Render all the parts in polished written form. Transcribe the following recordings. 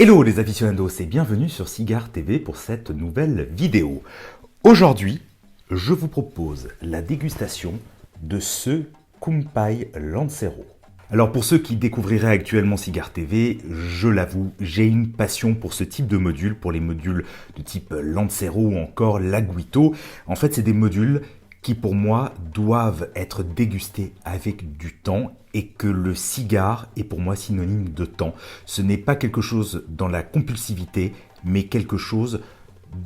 Hello les aficionados et bienvenue sur Cigar TV pour cette nouvelle vidéo. Aujourd'hui, je vous propose la dégustation de ce Kumpai Lancero. Alors pour ceux qui découvriraient actuellement Cigar TV, je l'avoue, j'ai une passion pour ce type de module, pour les modules de type Lancero ou encore Laguito. En fait, c'est des modules qui pour moi doivent être dégustés avec du temps et que le cigare est pour moi synonyme de temps. Ce n'est pas quelque chose dans la compulsivité, mais quelque chose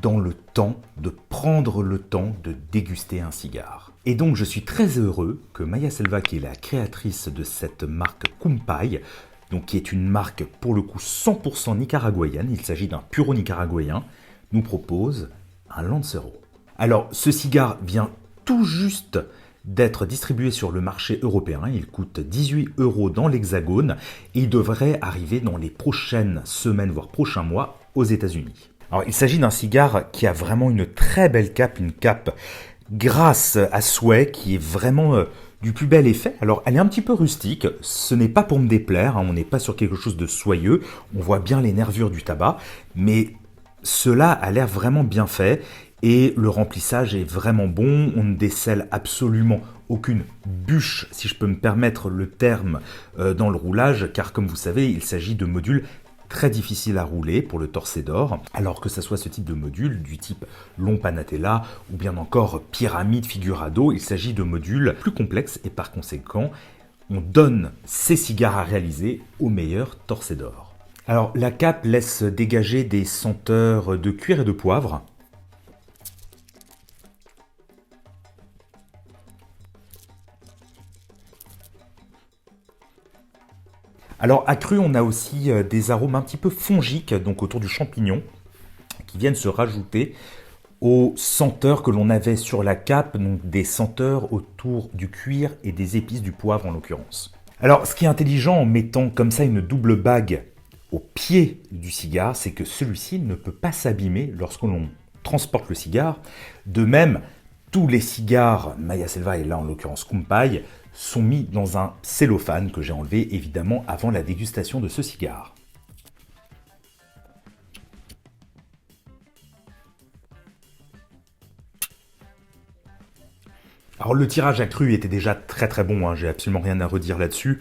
dans le temps, de prendre le temps de déguster un cigare. Et donc je suis très heureux que Maya Selva, qui est la créatrice de cette marque Kumpai, donc qui est une marque pour le coup 100% nicaraguayenne, il s'agit d'un puro nicaraguayen, nous propose un Lancero. Alors ce cigare vient tout juste d'être distribué sur le marché européen. Il coûte 18 € dans l'Hexagone et il devrait arriver dans les prochaines semaines, voire prochains mois, aux États-Unis. Alors, il s'agit d'un cigare qui a vraiment une très belle cape, une cape grasse à souhait, qui est vraiment du plus bel effet. Alors, elle est un petit peu rustique, ce n'est pas pour me déplaire, on n'est pas sur quelque chose de soyeux, on voit bien les nervures du tabac, mais cela a l'air vraiment bien fait. Et le remplissage est vraiment bon, on ne décèle absolument aucune bûche, si je peux me permettre le terme, dans le roulage, car comme vous savez, il s'agit de modules très difficiles à rouler pour le Torcedor, alors que ce soit ce type de module, du type long Panatella, ou bien encore pyramide figurado, il s'agit de modules plus complexes et par conséquent, on donne ces cigares à réaliser au meilleur Torcedor. Alors la cape laisse dégager des senteurs de cuir et de poivre. Alors à cru, on a aussi des arômes un petit peu fongiques, donc autour du champignon, qui viennent se rajouter aux senteurs que l'on avait sur la cape, donc des senteurs autour du cuir et des épices du poivre en l'occurrence. Alors ce qui est intelligent en mettant comme ça une double bague au pied du cigare, c'est que celui-ci ne peut pas s'abîmer lorsque l'on transporte le cigare. De même, tous les cigares Maya Selva et là en l'occurrence Kumpai sont mis dans un cellophane que j'ai enlevé évidemment avant la dégustation de ce cigare. Alors le tirage à cru était déjà très bon, j'ai absolument rien à redire là-dessus.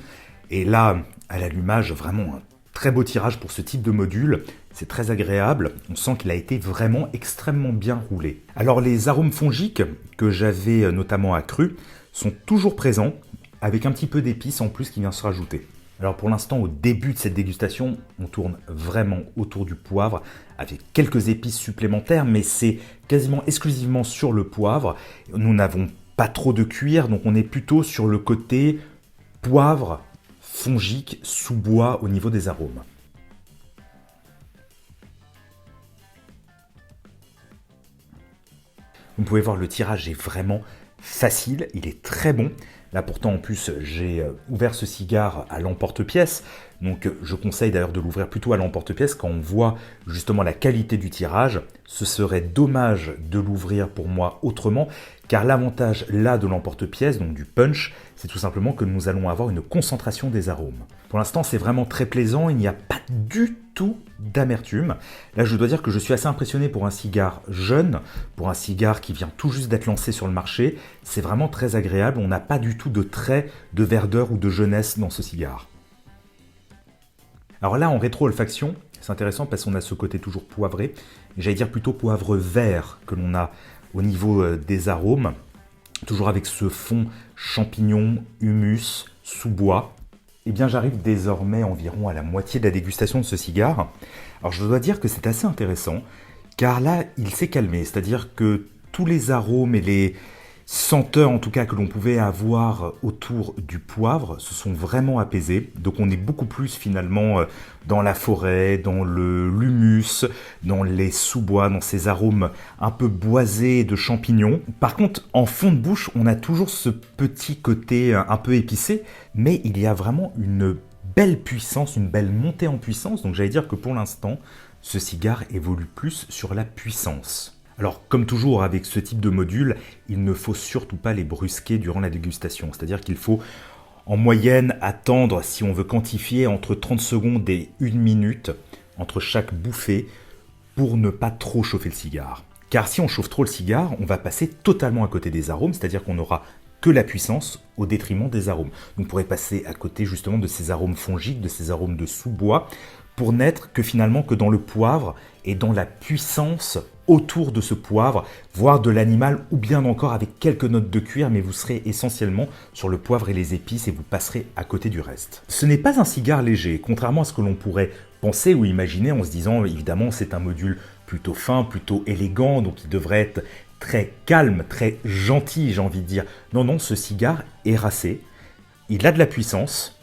Et là, à l'allumage, vraiment un très beau tirage pour ce type de module. C'est très agréable, on sent qu'il a été vraiment extrêmement bien roulé. Alors les arômes fongiques que j'avais notamment à cru sont toujours présents, avec un petit peu d'épices en plus qui vient se rajouter. Alors pour l'instant, au début de cette dégustation, on tourne vraiment autour du poivre, avec quelques épices supplémentaires, mais c'est quasiment exclusivement sur le poivre. Nous n'avons pas trop de cuir, donc on est plutôt sur le côté poivre, fongique, sous-bois au niveau des arômes. Vous pouvez voir, le tirage est vraiment facile, il est très bon. Là pourtant en plus j'ai ouvert ce cigare à l'emporte-pièce, donc je conseille d'ailleurs de l'ouvrir plutôt à l'emporte-pièce quand on voit justement la qualité du tirage. Ce serait dommage de l'ouvrir pour moi autrement, car l'avantage là de l'emporte-pièce, donc du punch, c'est tout simplement que nous allons avoir une concentration des arômes. Pour l'instant c'est vraiment très plaisant, il n'y a pas du tout d'amertume. Là je dois dire que je suis assez impressionné pour un cigare jeune, pour un cigare qui vient tout juste d'être lancé sur le marché. C'est vraiment très agréable, on n'a pas du tout de trait de verdeur ou de jeunesse dans ce cigare. Alors là en rétro-olfaction, c'est intéressant parce qu'on a ce côté toujours poivré, j'allais dire plutôt poivre vert que l'on a au niveau des arômes, toujours avec ce fond champignon, humus, sous-bois. Eh bien j'arrive désormais environ à la moitié de la dégustation de ce cigare. Alors je dois dire que c'est assez intéressant, car là il s'est calmé, c'est-à-dire que tous les arômes et les senteurs en tout cas que l'on pouvait avoir autour du poivre se sont vraiment apaisés. Donc on est beaucoup plus finalement dans la forêt, dans l'humus, dans les sous-bois, dans ces arômes un peu boisés de champignons. Par contre, en fond de bouche, on a toujours ce petit côté un peu épicé, mais il y a vraiment une belle puissance, une belle montée en puissance. Donc j'allais dire que pour l'instant, ce cigare évolue plus sur la puissance. Alors, comme toujours avec ce type de module, il ne faut surtout pas les brusquer durant la dégustation. C'est-à-dire qu'il faut en moyenne attendre, si on veut quantifier, entre 30 secondes et 1 minute entre chaque bouffée pour ne pas trop chauffer le cigare. Car si on chauffe trop le cigare, on va passer totalement à côté des arômes, c'est-à-dire qu'on n'aura que la puissance au détriment des arômes. Donc on pourrait passer à côté justement de ces arômes fongiques, de ces arômes de sous-bois, pour n'être que finalement que dans le poivre et dans la puissance autour de ce poivre, voire de l'animal, ou bien encore avec quelques notes de cuir, mais vous serez essentiellement sur le poivre et les épices et vous passerez à côté du reste. Ce n'est pas un cigare léger, contrairement à ce que l'on pourrait penser ou imaginer en se disant, évidemment, c'est un module plutôt fin, plutôt élégant, donc il devrait être très calme, très gentil, j'ai envie de dire. Non, non, ce cigare est racé, il a de la puissance,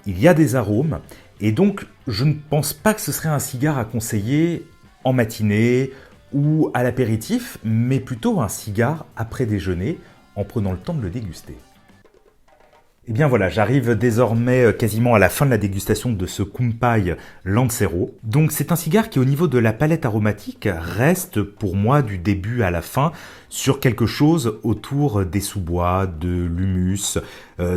il y a des arômes, et donc je ne pense pas que ce serait un cigare à conseiller en matinée ou à l'apéritif, mais plutôt un cigare après déjeuner en prenant le temps de le déguster. Et bien voilà, j'arrive désormais quasiment à la fin de la dégustation de ce Kumpai Lancero. Donc c'est un cigare qui au niveau de la palette aromatique reste pour moi du début à la fin sur quelque chose autour des sous-bois, de l'humus,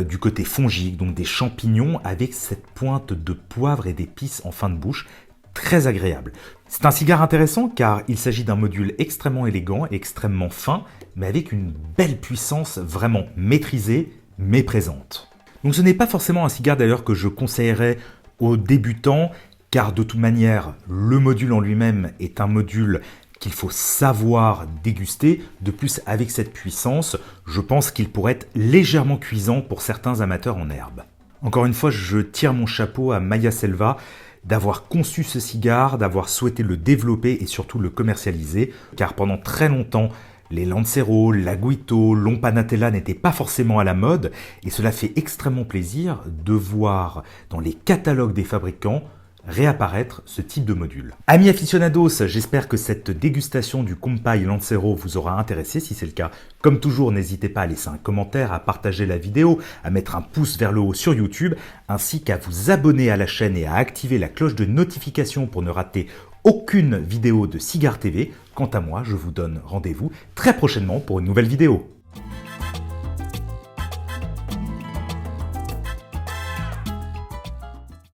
du côté fongique, donc des champignons avec cette pointe de poivre et d'épices en fin de bouche, très agréable. C'est un cigare intéressant car il s'agit d'un module extrêmement élégant, extrêmement fin, mais avec une belle puissance vraiment maîtrisée, mais présente. Donc ce n'est pas forcément un cigare d'ailleurs que je conseillerais aux débutants, car de toute manière, le module en lui-même est un module qu'il faut savoir déguster. De plus, avec cette puissance, je pense qu'il pourrait être légèrement cuisant pour certains amateurs en herbe. Encore une fois, je tire mon chapeau à Maya Selva d'avoir conçu ce cigare, d'avoir souhaité le développer et surtout le commercialiser, car pendant très longtemps, les Lancero, l'Aguito, l'Ompanatella n'étaient pas forcément à la mode et cela fait extrêmement plaisir de voir dans les catalogues des fabricants réapparaître ce type de module. Amis aficionados, j'espère que cette dégustation du Kumpai Lancero vous aura intéressé. Si c'est le cas, comme toujours, n'hésitez pas à laisser un commentaire, à partager la vidéo, à mettre un pouce vers le haut sur YouTube, ainsi qu'à vous abonner à la chaîne et à activer la cloche de notification pour ne rater aucune vidéo de Cigare TV. Quant à moi, je vous donne rendez-vous très prochainement pour une nouvelle vidéo.